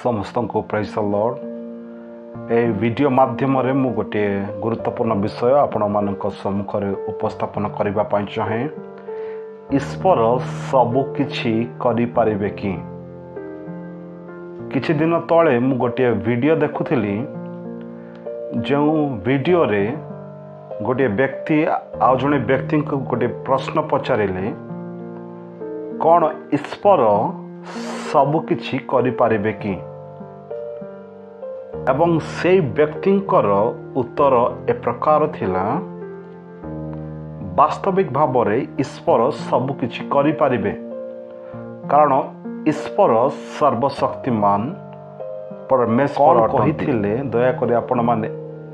समस्त को praise the Lord. A video माध्यम रे मु गोटे गुरुत्वपूर्ण विषय आपण मानक सम्मुख रे उपस्थापन करबा पई चाहे। ईश्वर सब किछि करि पारिबे कि? किछि दिन तळे मु गोटे वीडियो देखुथिली, जो वीडियो रे गोटे व्यक्ति आ जने व्यक्ति को गोटे प्रश्न पचारिले, कौन ईश्वर सब किछि करि पारिबे कि? एवं से व्यक्तिंकर उत्तर ए प्रकार थिला, वास्तविक भाव रे ईश्वर सब किछि करि पारिबे, कारण ईश्वर सर्वशक्तिमान परमेश्वर कहिथिले। दया करि आपण माने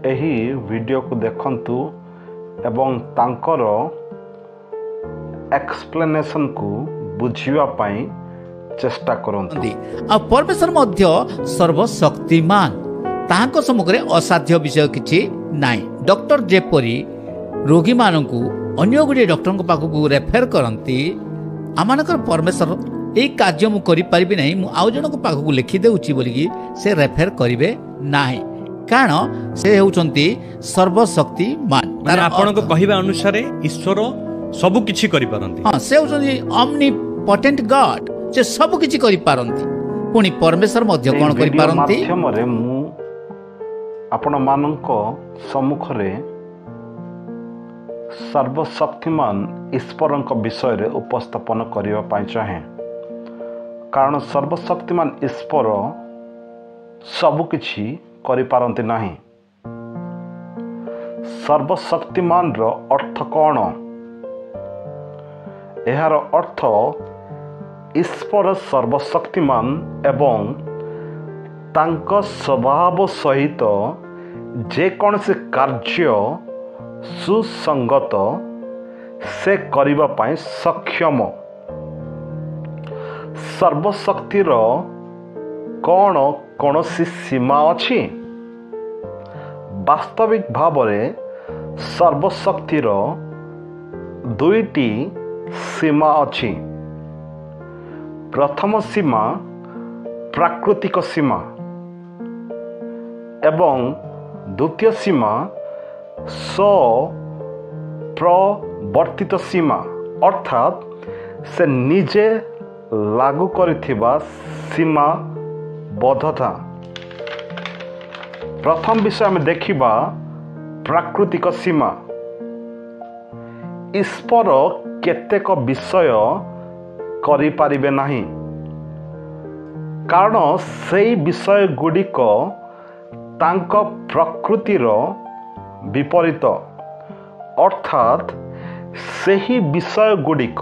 एही वीडियो को देखंतु एवं तांकर एक्सप्लेनेशन को बुझिवा पई चेष्टा करंतु। आ परमेश्वर मध्य सर्वशक्तिमान, ताहाको सम्मुखरे असाध्य विषय किछि नाही। डॉक्टर जेपरी रोगी मानकु अन्य गुडी डॉक्टर को पाखु रेफर करंती, आमानकर परमेश्वर ए कार्य मु करि परिबि नाही, मु आउ जणको पाखु लिखि देउची बोलिकी से रेफर करिवे नाही, कारण से हेउचंती सर्वशक्तिमान। माने आपण को कहिबा अनुसार ईश्वर सब किछि करि पारंती। हां, से हेउचंती omnipotent गॉड, से सब किछि करि पारंती। पुनी परमेश्वर मध्य कोन करि पारंती? माध्यम रे मु आपण मानक सम्मुख रे सर्वशक्तिमान ईश्वरक विषय रे उपस्थापन करिवा पई चाहे, कारण सर्वशक्तिमान ईश्वर सब किछि करि पारंती नाही। सर्वशक्तिमान रो अर्थ कोन? एहार अर्थ ईश्वर सर्वशक्तिमान एवं तांक स्वभाव सहित जे कौन से कार्य सुसंगत से करिबा पाई सक्षम। सर्वशक्तिर कौन कौनसी सीमा अछि? वास्तविक भाव रे सर्वशक्तिर दुईटी सीमा अछि। प्रथम सीमा प्राकृतिक सीमा एवं द्वितीय सीमा प्रवर्तित सीमा, अर्थात से निजे लागू करिथिबा सीमा बद्धता। प्रथम विषय में देखिबा प्राकृतिक सीमा। ईश्वर केतेक विषय करि पारिबे नाही, कारण सेई विषय गुडिक तांक प्रकृतिर विपरीत, अर्थात सेही विषय गुडिक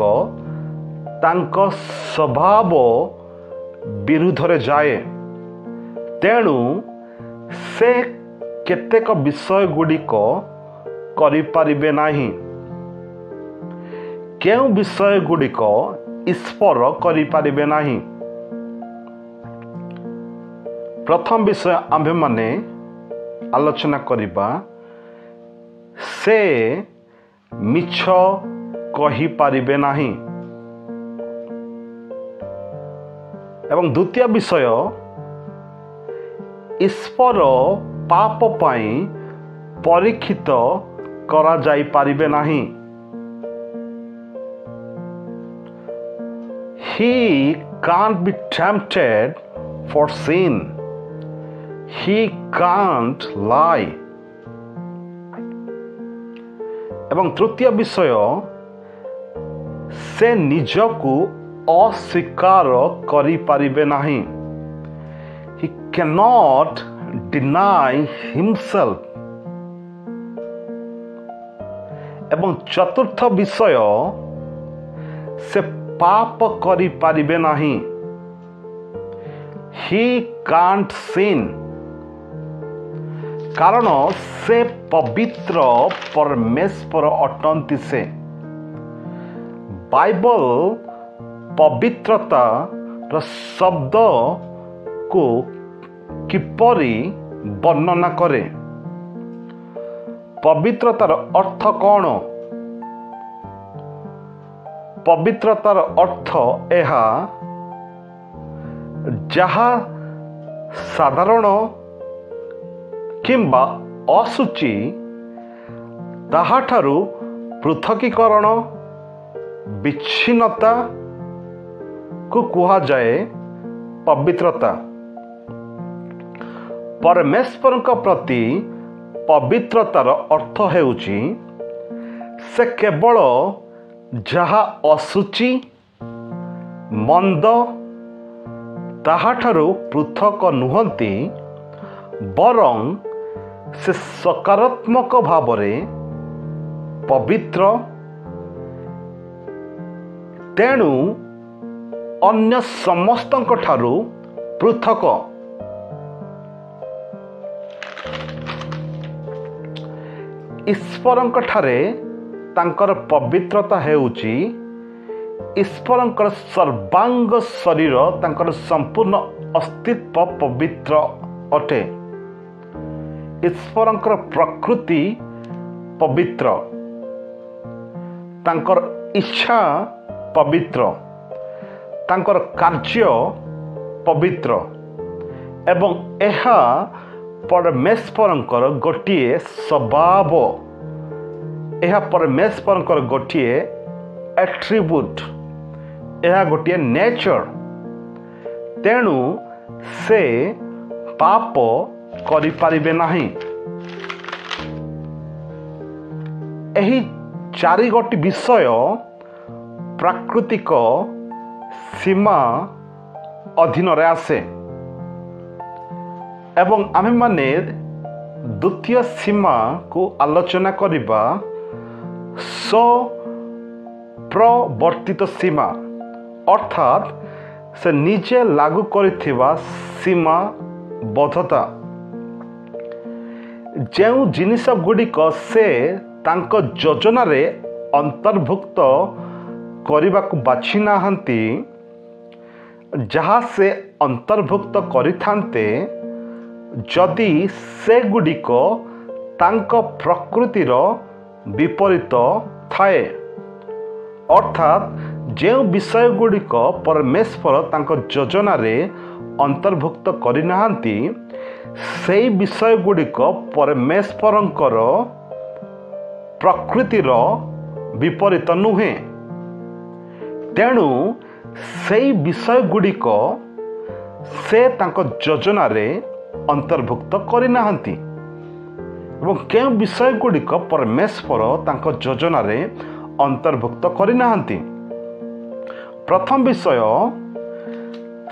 तांक स्वभाव विरुद्ध रे जाए। तेणु से केतेक विषय गुडिक करि पारिबे नाही। केउ विषय गुडिक ईश्वर करि पारिबे नाही? प्रथम विषय आम्भे माने आलोचना करिबा, से मिछ कहि पारिबे नाही। एवं द्वितीय विषय, ईश्वर पाप पाई परीक्षित करा जाई पारिबे नाही। He can't be tempted for sin. He can't lie. एवं तृतीय विषय, से निजकु अस्वीकार करि पारिबे नाही। He cannot deny himself. एवं चतुर्थ विषय, से पाप करि पारिबे नाही। He can't sin, कारण से पवित्र परमेश्वर अटंती से। बाइबल पवित्रता र शब्द को किपरि वर्णना करे? पवित्रतार अर्थ कौन? पवित्रतार अर्थ एहा जहा ସାଧାରଣ କିମ୍ବା ଅଶୁଚି ତାହାଠାରୁ ପୃଥକୀକରଣ ବିଚ୍ଛିନ୍ନତାକୁ କୁହାଯାଏ ପବିତ୍ରତା। ପରମେଶ୍ୱରଙ୍କ ପ୍ରତି ପବିତ୍ରତାର ଅର୍ଥ ହେଉଛି ସେ କେବଳ ଯାହା ଅଶୁଚି ମନ୍ଦ ତାହାଠାରୁ ପୃଥକ ନୁହନ୍ତି, ବରଂ ସେ ସକାରାତ୍ମକ ଭାବରେ ପବିତ୍ର, ତେଣୁ ଅନ୍ୟ ସମସ୍ତଙ୍କ ଠାରୁ ପୃଥକ। ଈଶ୍ୱରଙ୍କ ଠାରେ ତାଙ୍କର ପବିତ୍ରତା ହେଉଛି ଈଶ୍ୱରଙ୍କର ସର୍ବାଙ୍ଗ ଶରୀର, ତାଙ୍କର ସମ୍ପୂର୍ଣ୍ଣ ଅସ୍ତିତ୍ୱ ପବିତ୍ର ଅଟେ। ଈଶ୍ୱରଙ୍କର ପ୍ରକୃତି ପବିତ୍ର, ତାଙ୍କର ଇଚ୍ଛା ପବିତ୍ର, ତାଙ୍କର କାର୍ଯ୍ୟ ପବିତ୍ର ଏବଂ ଏହା ପରମେଶ୍ୱରଙ୍କର ଗୋଟିଏ ସ୍ୱଭାବ, ଏହା ପରମେଶ୍ୱରଙ୍କର ଗୋଟିଏ ଆଟ୍ରିବ୍ୟୁଟ୍, ଏହା ଗୋଟିଏ ନେଚର। ତେଣୁ ସେ ପାପ କରିପାରିବେ ନାହିଁ। ଏହି ଚାରିଗୋଟି ବିଷୟ ପ୍ରାକୃତିକ ସୀମା ଅଧୀନରେ ଆସେ ଏବଂ ଆମେମାନେ ଦ୍ୱିତୀୟ ସୀମାକୁ ଆଲୋଚନା କରିବା ସ୍ୱପ୍ରବର୍ତ୍ତିତ ସୀମା, ଅର୍ଥାତ୍ ସେ ନିଜେ ଲାଗୁ କରିଥିବା ସୀମାବଦ୍ଧତା। ଯେଉଁ ଜିନିଷ ଗୁଡ଼ିକ ସେ ତାଙ୍କ ଯୋଜନାରେ ଅନ୍ତର୍ଭୁକ୍ତ କରିବାକୁ ବାଛି ନାହାନ୍ତି, ଯାହା ସେ ଅନ୍ତର୍ଭୁକ୍ତ କରିଥାନ୍ତେ ଯଦି ସେଗୁଡ଼ିକ ତାଙ୍କ ପ୍ରକୃତିର ବିପରୀତ ଥାଏ, ଅର୍ଥାତ୍ ଯେଉଁ ବିଷୟଗୁଡ଼ିକ ପରମେଶ୍ୱର ତାଙ୍କ ଯୋଜନାରେ ଅନ୍ତର୍ଭୁକ୍ତ କରିନାହାନ୍ତି, ସେହି ବିଷୟଗୁଡ଼ିକ ପରମେଶ୍ୱରଙ୍କର ପ୍ରକୃତିର ବିପରୀତ ନୁହେଁ। ତେଣୁ ସେହି ବିଷୟଗୁଡ଼ିକ ସେ ତାଙ୍କ ଯୋଜନାରେ ଅନ୍ତର୍ଭୁକ୍ତ କରିନାହାନ୍ତି ଏବଂ କେଉଁ ବିଷୟଗୁଡ଼ିକ ପରମେଶ୍ୱର ତାଙ୍କ ଯୋଜନାରେ ଅନ୍ତର୍ଭୁକ୍ତ କରିନାହାନ୍ତି। ପ୍ରଥମ ବିଷୟ,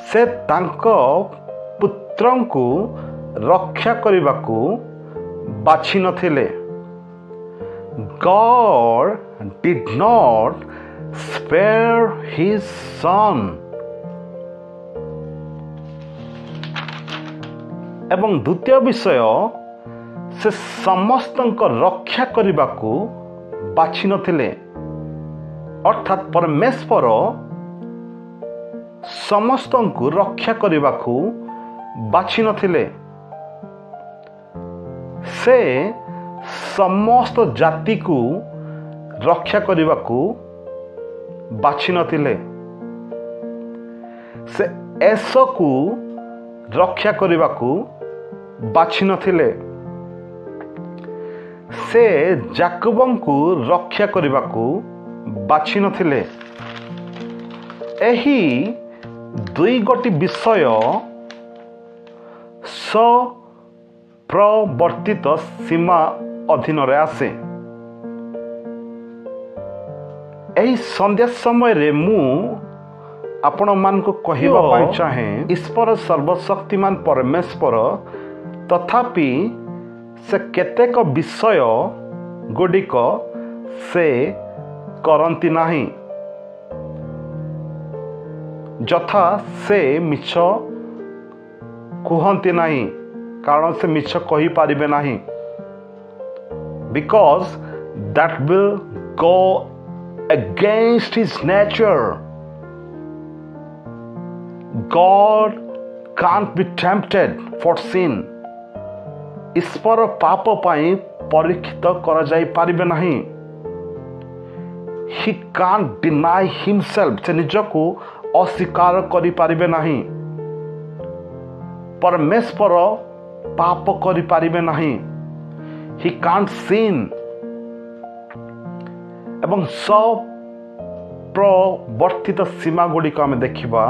ସେ ତାଙ୍କ ପୁତ୍ରଙ୍କୁ ରକ୍ଷା କରିବାକୁ ବାଛି ନଥିଲେ। God did not spare his son। ଏବଂ ଦ୍ୱିତୀୟ ବିଷୟ, ସେ ସମସ୍ତଙ୍କ ରକ୍ଷା କରିବାକୁ ବାଛି ନଥିଲେ, ଅର୍ଥାତ୍ ପରମେଶ୍ୱର ସମସ୍ତଙ୍କୁ ରକ୍ଷା କରିବାକୁ ବାଛି ନଥିଲେ। ସେ ସମସ୍ତ ଜାତିକୁ ରକ୍ଷା କରିବାକୁ ବାଛି ନଥିଲେ। ସେ ଏସକୁ ରକ୍ଷା କରିବାକୁ ବାଛି ନଥିଲେ। ସେ ଯାକୋବଙ୍କୁ ରକ୍ଷା କରିବାକୁ ବାଛି ନଥିଲେ। ଏହି ଦୁଇ ଗୋଟି ବିଷୟ ସ୍ୱପ୍ରବର୍ତ୍ତିତ ସୀମା ଅଧୀନରେ ଆସେ। ଏହି ସନ୍ଧ୍ୟା ସମୟରେ ମୁଁ ଆପଣମାନଙ୍କୁ କହିବା ପାଇଁ ଚାହେଁ, ଈଶ୍ୱର ସର୍ବଶକ୍ତିମାନ ପରମେଶ୍ୱର, ତଥାପି ସେ କେତେକ ବିଷୟ ଗୁଡ଼ିକ ସେ କରନ୍ତି ନାହିଁ। ଯଥା ସେ ମିଛ କୁହନ୍ତି ନାହିଁ, କାରଣ ସେ ମିଛ କହିପାରିବେ ନାହିଁ। Because that will go against his nature. God can't be tempted for sin. ଈଶ୍ୱର ପାପ ପାଇଁ ପରୀକ୍ଷିତ କରାଯାଇ ପାରିବେ ନାହିଁ। He can't deny himself. ସେ ନିଜକୁ ଅସ୍ୱୀକାର କରିପାରିବେ ନାହିଁ। परमेश्वर पाप करि पारिबे नाही। ही कांट सिन। एवं प्रवर्तित सीमा गुड़िक आम देखा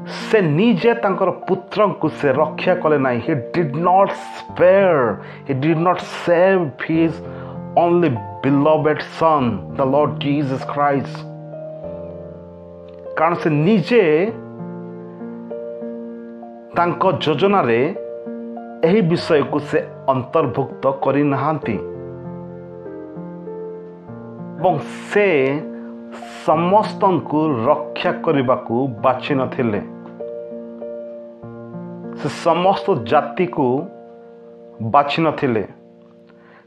से निजे तांकर पुत्र को से रक्षा कले नहीं। he did not spare, he did not save his only beloved son, the Lord Jesus Christ। कारण से निजे तांको योजना रे एही विषय को से अंतर्भुक्त करि नाहांती ଏବଂ ସେ ସମସ୍ତଙ୍କୁ ରକ୍ଷା କରିବାକୁ ବାଛି ନଥିଲେ। ସେ ସମସ୍ତ ଜାତିକୁ ବାଛି ନଥିଲେ।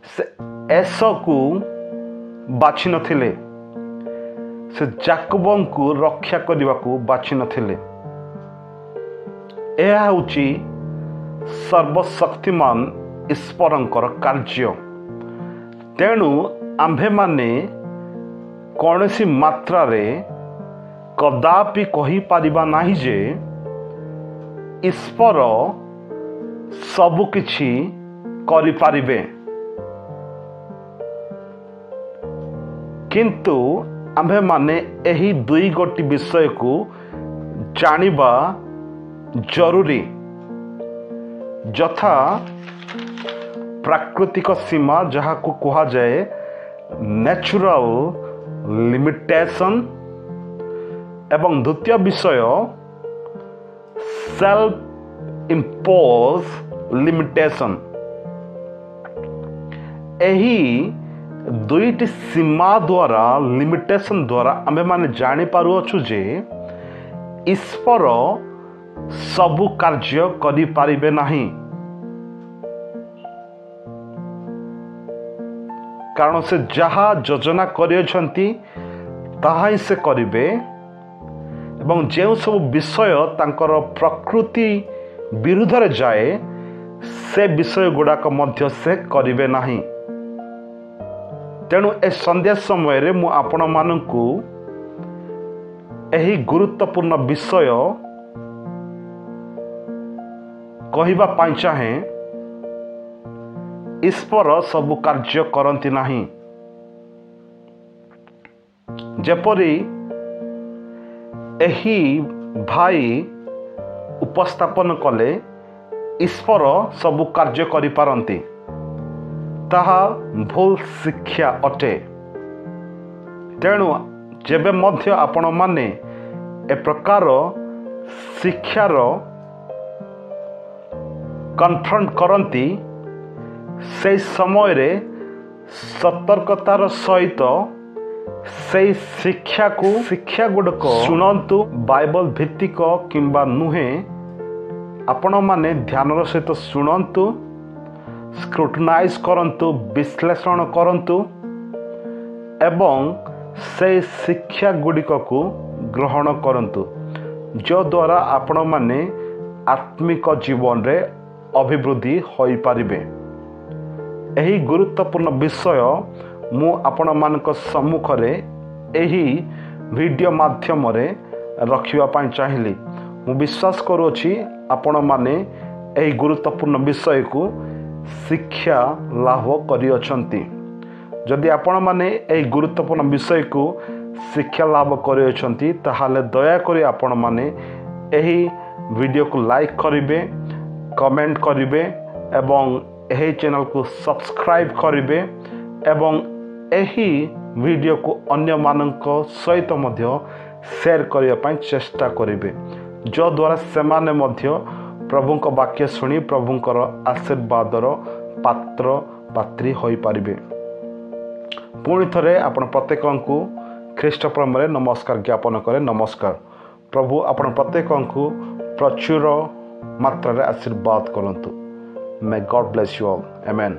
ସେ ଏସକୁ ବାଛି ନଥିଲେ। ସେ ଯାକୋବଙ୍କୁ ରକ୍ଷା କରିବାକୁ ବାଛି ନଥିଲେ। ଏହା ହେଉଛି ସର୍ବଶକ୍ତିମାନ ଈଶ୍ୱରଙ୍କର କାର୍ଯ୍ୟ। ତେଣୁ ଆମ୍ଭେମାନେ କୌଣସି ମାତ୍ରାରେ କଦାପି କହିପାରିବା ନାହିଁ ଯେ ଈଶ୍ୱର ସବୁକିଛି କରିପାରିବେ। କିନ୍ତୁ ଆମ୍ଭେମାନେ ଏହି ଦୁଇ ଗୋଟି ବିଷୟକୁ ଜାଣିବା ଜରୁରୀ, ଯଥା ପ୍ରାକୃତିକ ସୀମା ଯାହାକୁ କୁହାଯାଏ ନ୍ୟାଚୁରାଲ लिमिटेशन, एवं द्वितीय विषय सेल्फ इम्पोज लिमिटेशन। एही दुईटी सीमा द्वारा लिमिटेशन द्वारा आमे माने जानी पारु अछु जे ईश्वर सबु कार्य करि पारिबे नाही। कारण से जहा योजना करियछंती ताहा ही से करिबे एवं जे सब विषय तांकर प्रकृति विरुद्ध रे जाए से विषय गुड़ाक मध्य से करिबे नाही। तेणु ए संध्या समय रे मु आपण मानकु एही गुरुत्वपूर्ण विषय कहिबा पाई चाहे ईश्वर सबु कार्य करती नहीं। जेपरी एही भाई उपस्थापन कले ईश्वर सबु कार्य करि पारंती, ताहा भूल शिक्षा अटे। तेणु जेबे मध्य आपण माने ए प्रकार शिक्षार कन्फ्रंट करंती से समय रे सतर्कतार सहित से शिक्षा गुड़क शुणु। बाइबल भित्तिक किंबा नुहे आपण माने ध्यानर सहित शुणु, स्क्रूटनाइज करंतु, विश्लेषण करंतु एवं से शिक्षा गुड़िक को ग्रहण करंतु, जो द्वारा आपण माने आत्मिक जीवन रे अभिवृद्धि होई पारिबे। एही गुरुत्वपूर्ण विषय मु आपण मानक सम्मुख रे एही वीडियो माध्यम रे रखिबा पाई चाहिली। मु विश्वास करूछि आपण माने एही गुरुत्वपूर्ण विषय को शिक्षा लाभ करियछंती। जदि आपण माने एही गुरुत्वपूर्ण विषय को शिक्षा लाभ करियछंती ताहाले दया करी आपण माने एही वीडियो को लाइक करिवे, कमेंट करिवे एवं एही चैनल को सब्सक्राइब करिवे एवं एही वीडियो को अन्य मानक सहित मध्य शेयर करिया पाई चेष्टा करिवे, जो द्वारा सेमाने मध्य प्रभुंक वाक्य सुनी प्रभुंकर आशीर्वादर पात्र पात्री होई पारिबे। पुणी थरे आपण प्रत्येकंकु ख्रीष्ट प्रेम रे नमस्कार ज्ञापन करे। नमस्कार। प्रभु आपण प्रत्येकंकु प्रचुर मात्रा रे आशीर्वाद करंतु। May God bless you all. Amen.